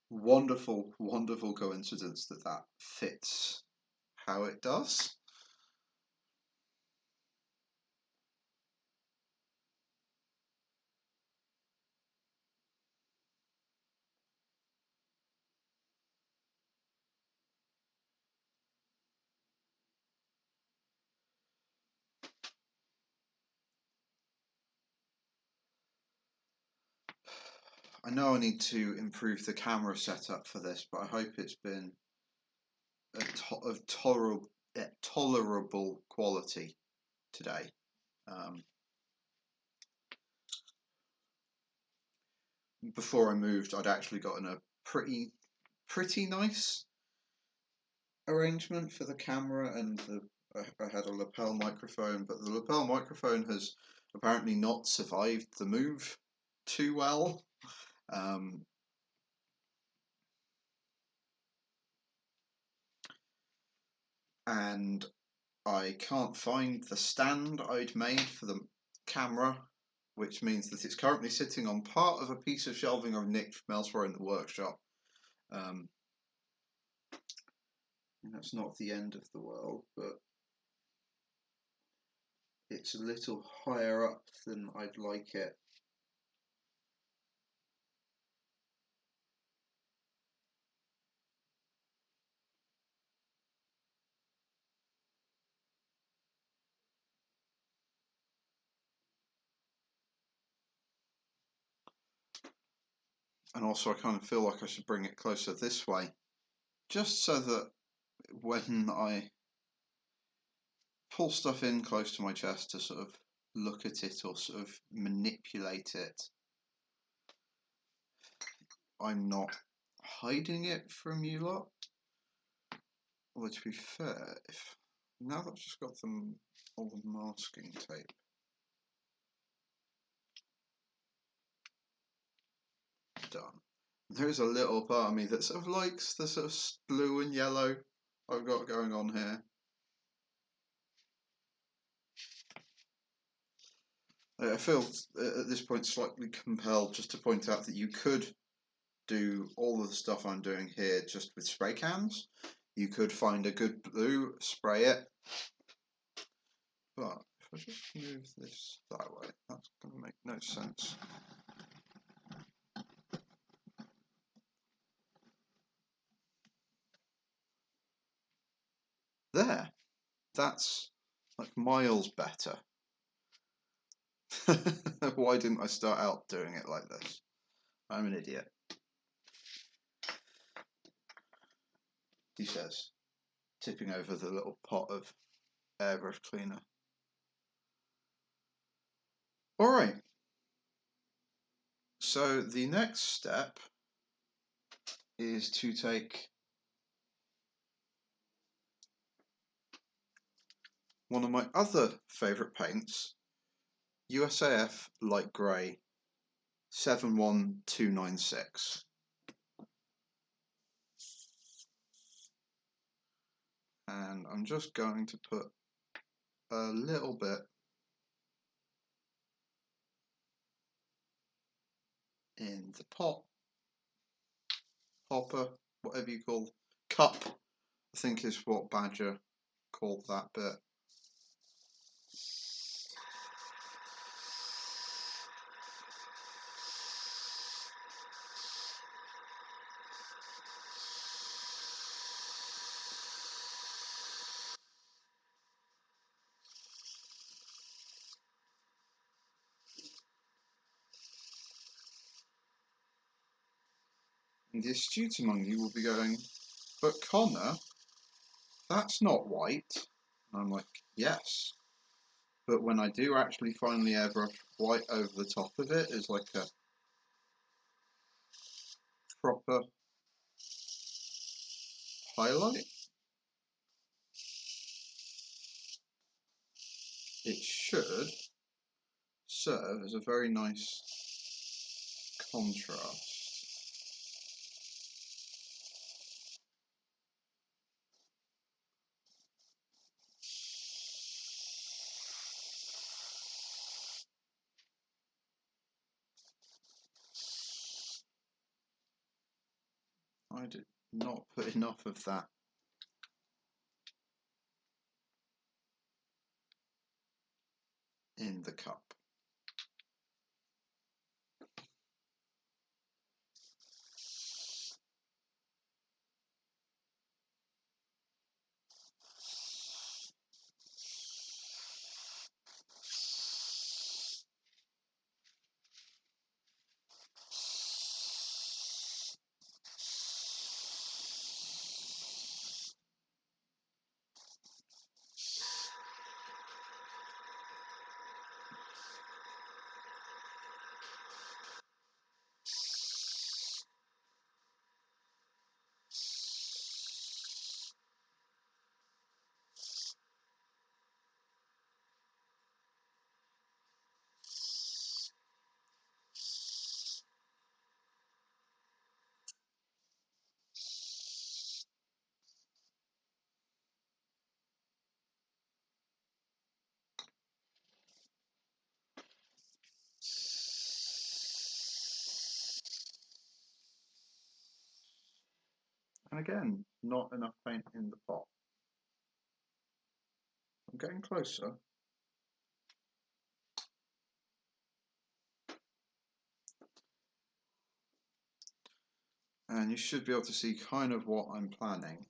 wonderful, wonderful coincidence that that fits how it does. I know I need to improve the camera setup for this, but I hope it's been of tolerable quality today. Before I moved, I'd actually gotten a pretty nice arrangement for the camera, and I had a lapel microphone, but the lapel microphone has apparently not survived the move too well. And I can't find the stand I'd made for the camera, which means that it's currently sitting on part of a piece of shelving I've nicked from elsewhere in the workshop. That's not the end of the world, but it's a little higher up than I'd like it. And also I kind of feel like I should bring it closer this way, just so that when I pull stuff in close to my chest to sort of look at it or sort of manipulate it, I'm not hiding it from you lot. Although to be fair, now that I've just got all the masking tape, done, there's a little part of me that sort of likes the sort of blue and yellow I've got going on here. I feel at this point slightly compelled just to point out that you could do all of the stuff I'm doing here just with spray cans. You could find a good blue, spray it. But if I just move this that way, that's going to make no sense. There. That's like miles better. Why didn't I start out doing it like this? I'm an idiot. He says, tipping over the little pot of airbrush cleaner. Alright, so the next step is to take one of my other favourite paints, USAF Light Grey 71296. And I'm just going to put a little bit in the pot, hopper, whatever you call, cup, I think is what Badger called that bit. And the astute among you will be going, but Connor, that's not white. And I'm like, yes. But when I do actually finally airbrush white over the top of it as like a proper highlight, it should serve as a very nice contrast. I did not put enough of that in the cup. And again, not enough paint in the pot. I'm getting closer. And you should be able to see kind of what I'm planning.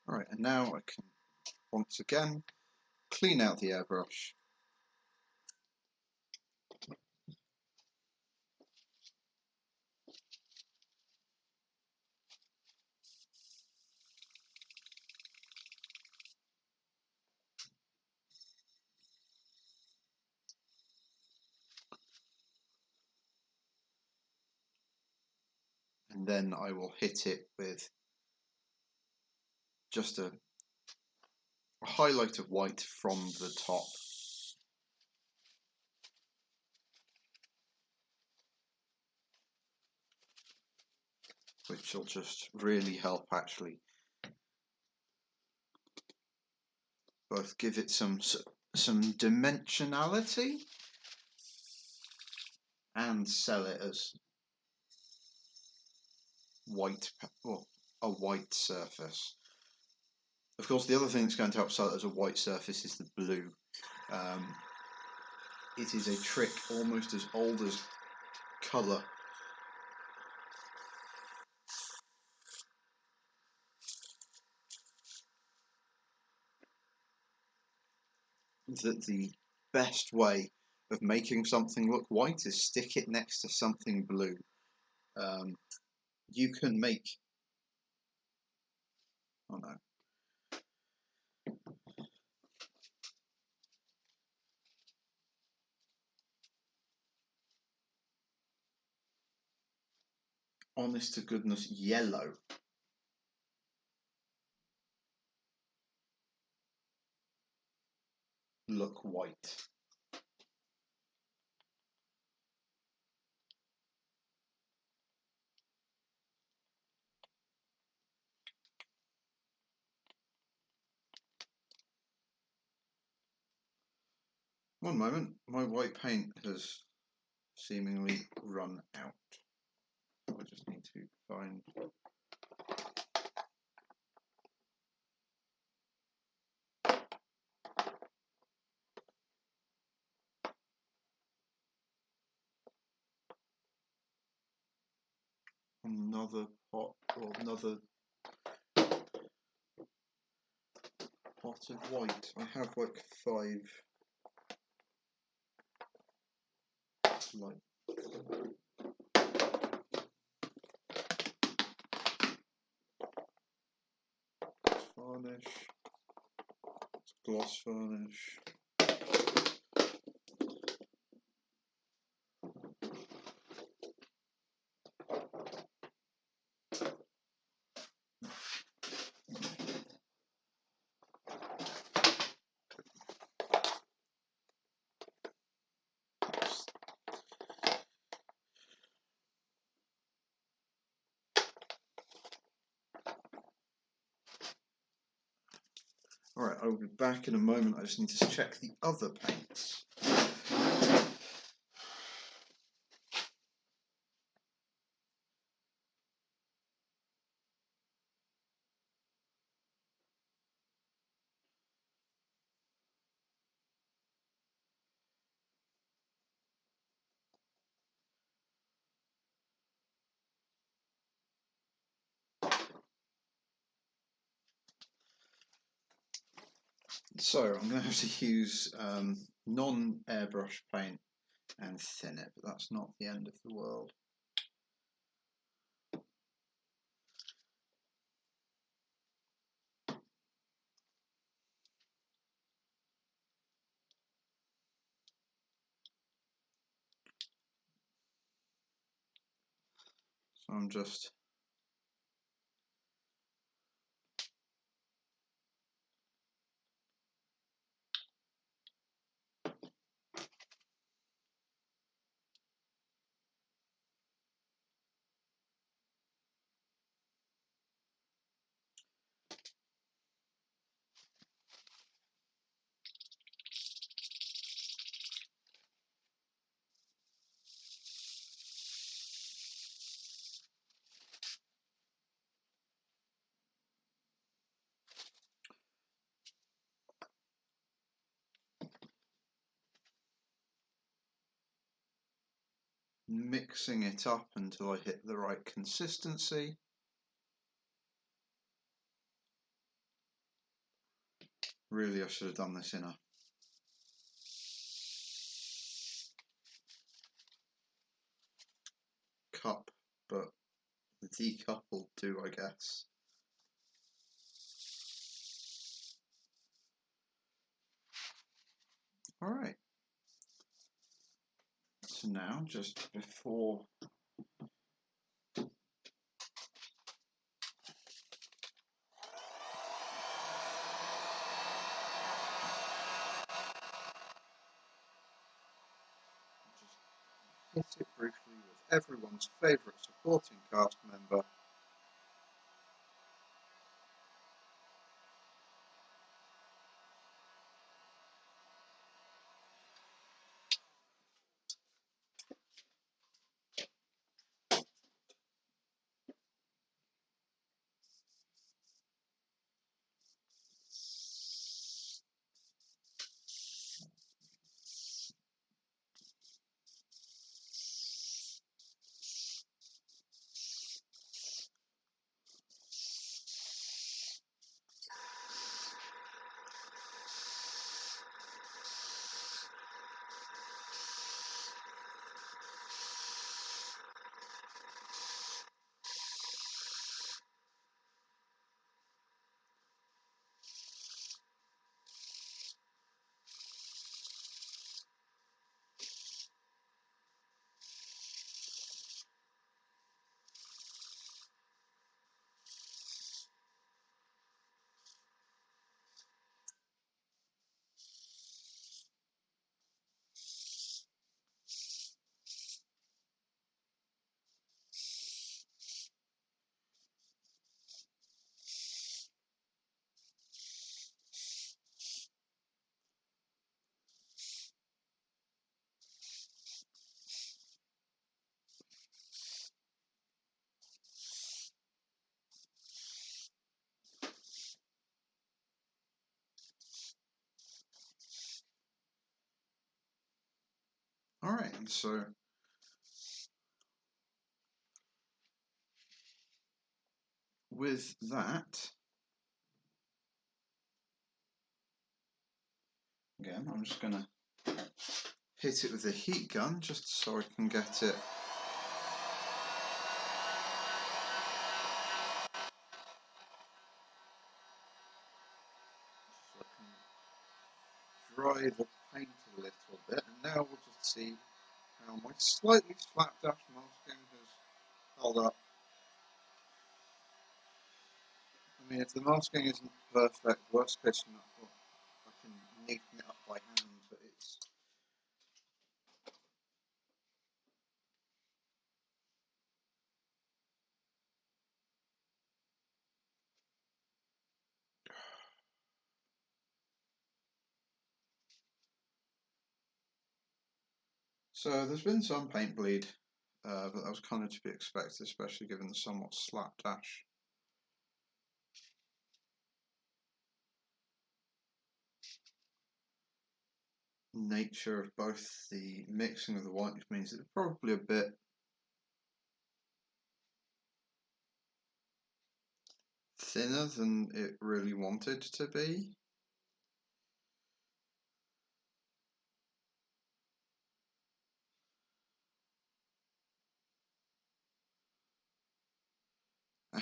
Alright, and now I can once again clean out the airbrush. And then I will hit it with just a highlight of white from the top. Which will just really help actually both give it some dimensionality and sell it as white, well, a white surface. Of course, the other thing that's going to help sell it as a white surface is the blue. It is a trick almost as old as colour. That the best way of making something look white is stick it next to something blue. You can make, oh no, honest to goodness yellow look white. One moment, my white paint has seemingly run out. I just need to find another pot or another pot of white. I have like 5 light. Varnish, gloss varnish. Alright, I will be back in a moment. I just need to check the other paints. So I'm going to have to use non-airbrush paint and thin it, but that's not the end of the world. So I'm just mixing it up until I hit the right consistency. Really, I should have done this in a cup, but the teacup will do, I guess. Alright. So now, just before hit it briefly with everyone's favourite supporting cast member, Alright, and so with that, again, I'm just going to hit it with the heat gun just so I can get it dry the paint a little bit, and now we'll just see how my slightly slapdash masking has held up. I mean, if the masking isn't perfect, worst case scenario, I can neaten it up by hand, but it's... So there's been some paint bleed, but that was kind of to be expected, especially given the somewhat slapdash nature of both the mixing of the white, which means it's probably a bit thinner than it really wanted to be.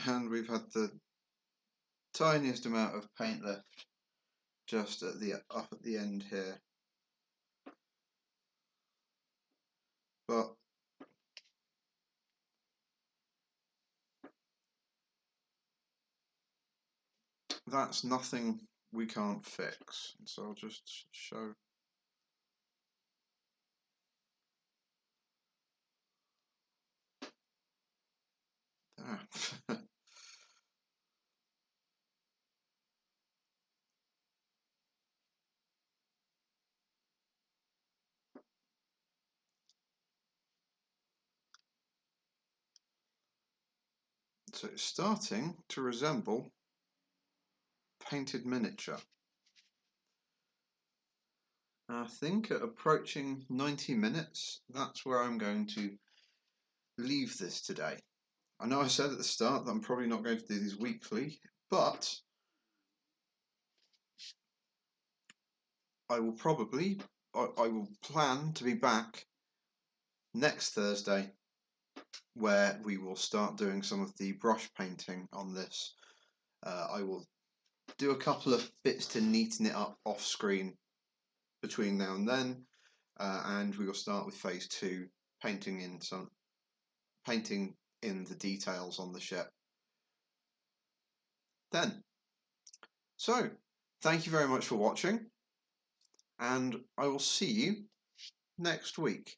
And we've had the tiniest amount of paint left just at the up at the end here, but that's nothing we can't fix. So I'll just show. Ah. So it's starting to resemble painted miniature. I think at approaching 90 minutes, that's where I'm going to leave this today. I know I said at the start that I'm probably not going to do these weekly, but I will plan to be back next Thursday, where we will start doing some of the brush painting on this. I will do a couple of bits to neaten it up off screen between now and then, and we will start with phase 2, painting in the details on the ship then. So thank you very much for watching, and I will see you next week.